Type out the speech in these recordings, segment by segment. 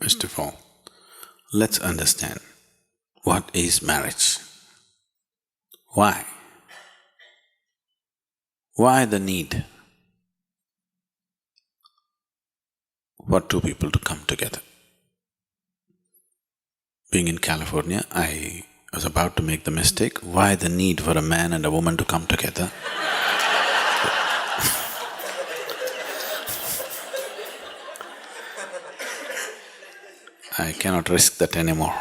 First of all, let's understand what is marriage. Why? Why the need for two people to come together? Being in California, I was about to make the mistake, why the need for a man and a woman to come together? I cannot risk that anymore.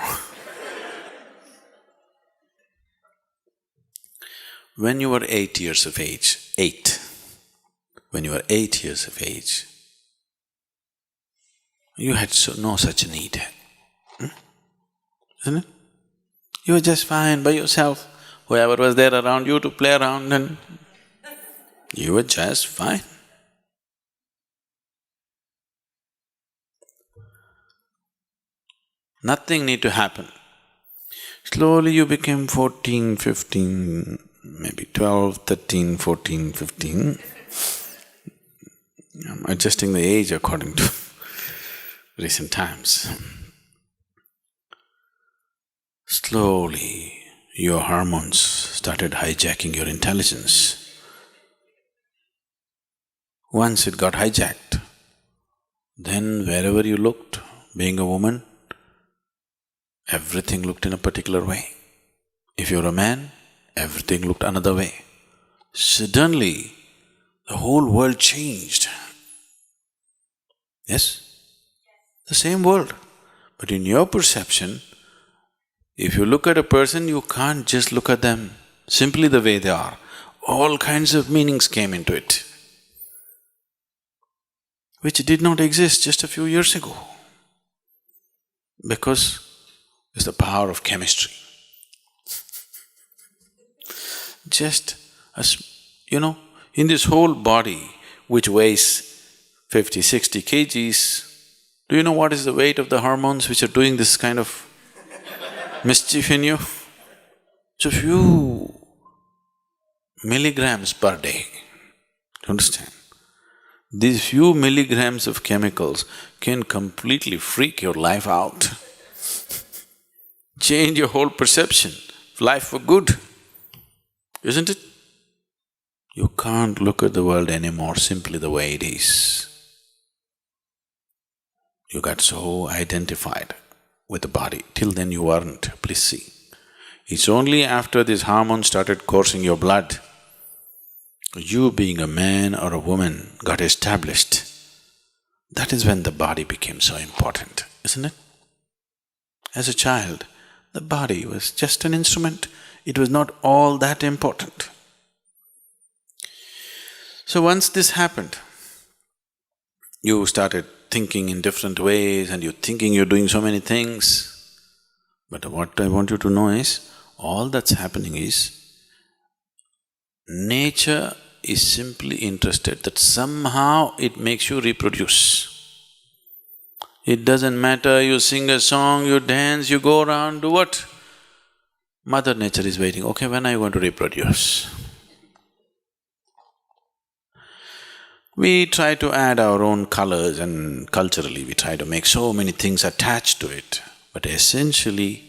When you were 8 years of age, when you were 8 years of age, you had no such need, isn't it? You were just fine by yourself, whoever was there around you to play around and you were just fine. Nothing need to happen. Slowly you became 14, 15, maybe 12, 13, 14, 15. I'm adjusting the age according to recent times. Slowly, your hormones started hijacking your intelligence. Once it got hijacked, then wherever you looked, being a woman, everything looked in a particular way. If you're a man, everything looked another way. Suddenly, the whole world changed. Yes? The same world. But in your perception, if you look at a person, you can't just look at them simply the way they are. All kinds of meanings came into it, which did not exist just a few years ago. Because it's the power of chemistry. Just as, in this whole body which weighs 50, 60 kgs, do you know what is the weight of the hormones which are doing this kind of mischief in you? It's a few milligrams per day. Do you understand? These few milligrams of chemicals can completely freak your life out, change your whole perception of life for good, isn't it? You can't look at the world anymore simply the way it is. You got so identified with the body, till then you weren't, please see. It's only after these hormones started coursing your blood, you being a man or a woman got established. That is when the body became so important, isn't it? As a child, the body was just an instrument, it was not all that important. So once this happened, you started thinking in different ways and you're thinking you're doing so many things. But what I want you to know is, all that's happening is, nature is simply interested that somehow it makes you reproduce. It doesn't matter, you sing a song, you dance, you go around, do what? Mother Nature is waiting, okay, when are you going to reproduce? We try to add our own colors and culturally we try to make so many things attached to it, but essentially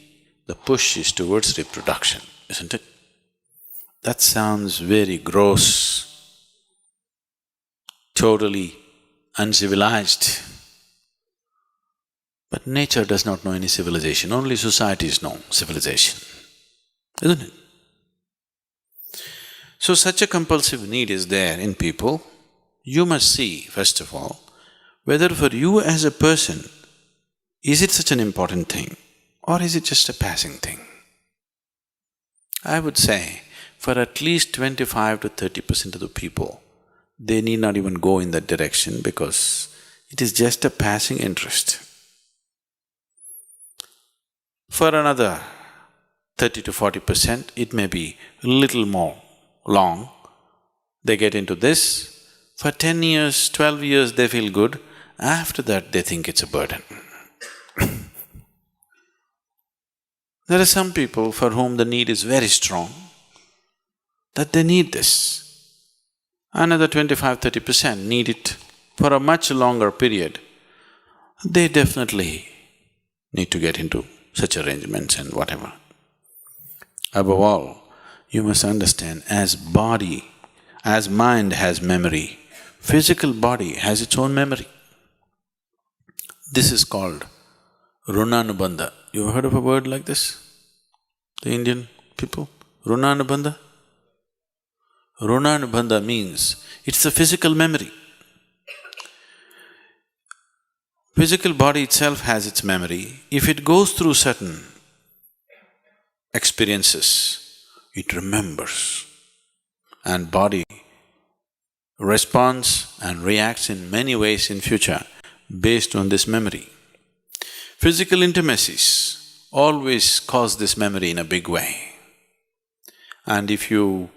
the push is towards reproduction, isn't it? That sounds very gross, totally uncivilized. But nature does not know any civilization, only societies know civilization, isn't it? So such a compulsive need is there in people. You must see, first of all, whether for you as a person, is it such an important thing or is it just a passing thing? I would say, for at least 25 to 30% of the people, they need not even go in that direction because it is just a passing interest. For another 30 to 40%, it may be a little more long, they get into this. For 10 years, 12 years they feel good, after that they think it's a burden. There are some people for whom the need is very strong, that they need this. Another 25–30% need it for a much longer period. They definitely need to get into such arrangements and whatever. Above all, you must understand, as mind has memory, physical body has its own memory. This is called runanubandha. You ever heard of a word like this? The Indian people? Runanubandha? Runanubandha means it's the physical memory. Physical body itself has its memory. If it goes through certain experiences, it remembers. And body responds and reacts in many ways in future based on this memory. Physical intimacies always cause this memory in a big way. And if you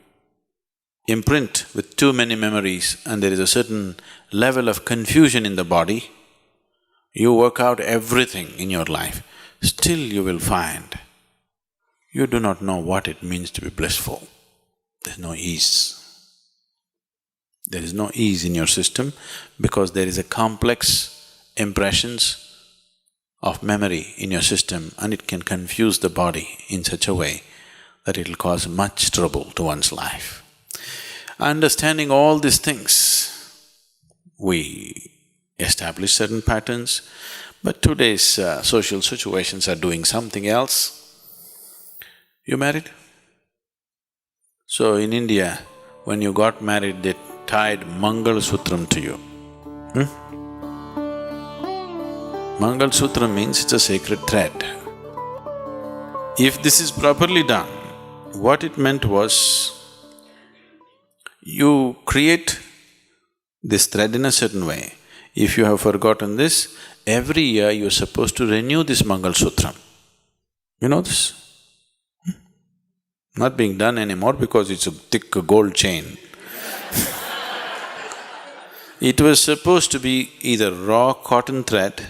imprint with too many memories and there is a certain level of confusion in the body, you work out everything in your life, still you will find you do not know what it means to be blissful. There's no ease. There is no ease in your system because there is a complex impressions of memory in your system and it can confuse the body in such a way that it'll cause much trouble to one's life. Understanding all these things, we establish certain patterns, but today's social situations are doing something else. You married? So in India, when you got married, they tied Mangal Sutra to you. Mangal Sutra means it's a sacred thread. If this is properly done, what it meant was, you create this thread in a certain way. If you have forgotten this, every year you're supposed to renew this Mangal Sutra. You know this? Not being done anymore because it's a thick gold chain. It was supposed to be either raw cotton thread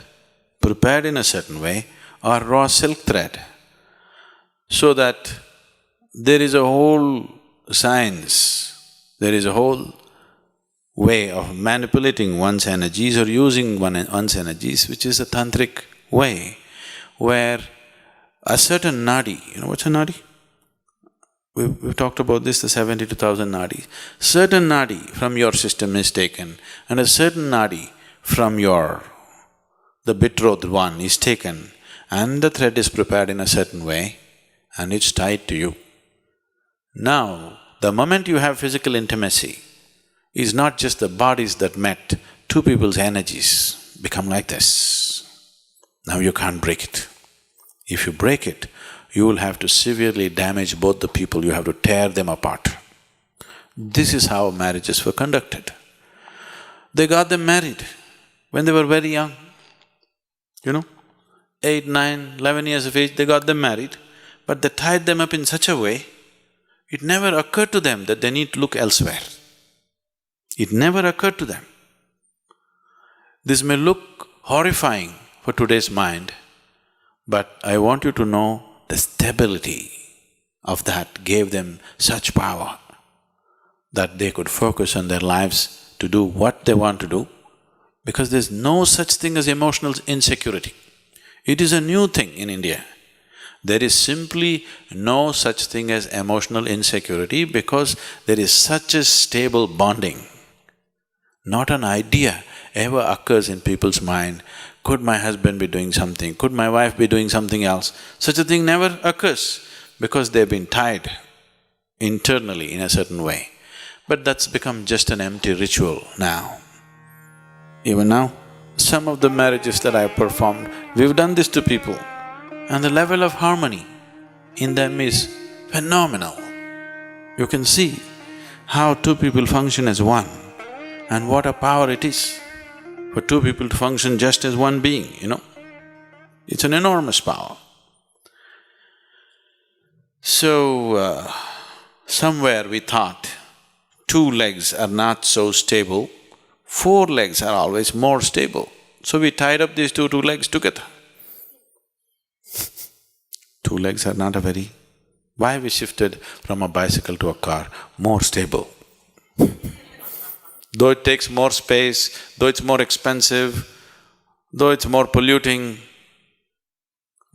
prepared in a certain way or raw silk thread, so that there is a whole science, there is a whole way of manipulating one's energies or using one's energies, which is a tantric way, where a certain nadi, you know what's a nadi? We've talked about this, the 72,000 nadis. Certain nadi from your system is taken and a certain nadi from the betrothed one is taken and the thread is prepared in a certain way and it's tied to you. Now, the moment you have physical intimacy, is not just the bodies that met, two people's energies become like this. Now you can't break it. If you break it, you will have to severely damage both the people, you have to tear them apart. This is how marriages were conducted. They got them married when they were very young, 8, 9, 11 years of age, they got them married, but they tied them up in such a way, it never occurred to them that they need to look elsewhere. It never occurred to them. This may look horrifying for today's mind, but I want you to know the stability of that gave them such power that they could focus on their lives to do what they want to do, because there's no such thing as emotional insecurity. It is a new thing in India. There is simply no such thing as emotional insecurity because there is such a stable bonding. Not an idea ever occurs in people's mind, could my husband be doing something, could my wife be doing something else? Such a thing never occurs because they've been tied internally in a certain way. But that's become just an empty ritual now. Even now, some of the marriages that I've performed, we've done this to people and the level of harmony in them is phenomenal. You can see how two people function as one and what a power it is for two people to function just as one being, It's an enormous power. So, somewhere we thought two legs are not so stable, four legs are always more stable. So we tied up these two legs together. Two legs are not a very… Why we shifted from a bicycle to a car? More stable. Though it takes more space, though it's more expensive, though it's more polluting,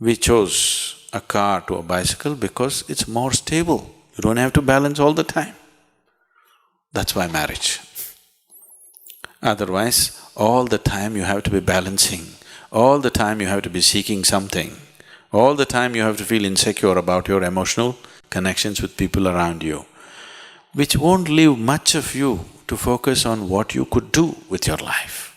We chose a car to a bicycle because it's more stable. You don't have to balance all the time. That's why marriage. Otherwise, all the time you have to be balancing, all the time you have to be seeking something, all the time you have to feel insecure about your emotional connections with people around you, which won't leave much of you to focus on what you could do with your life.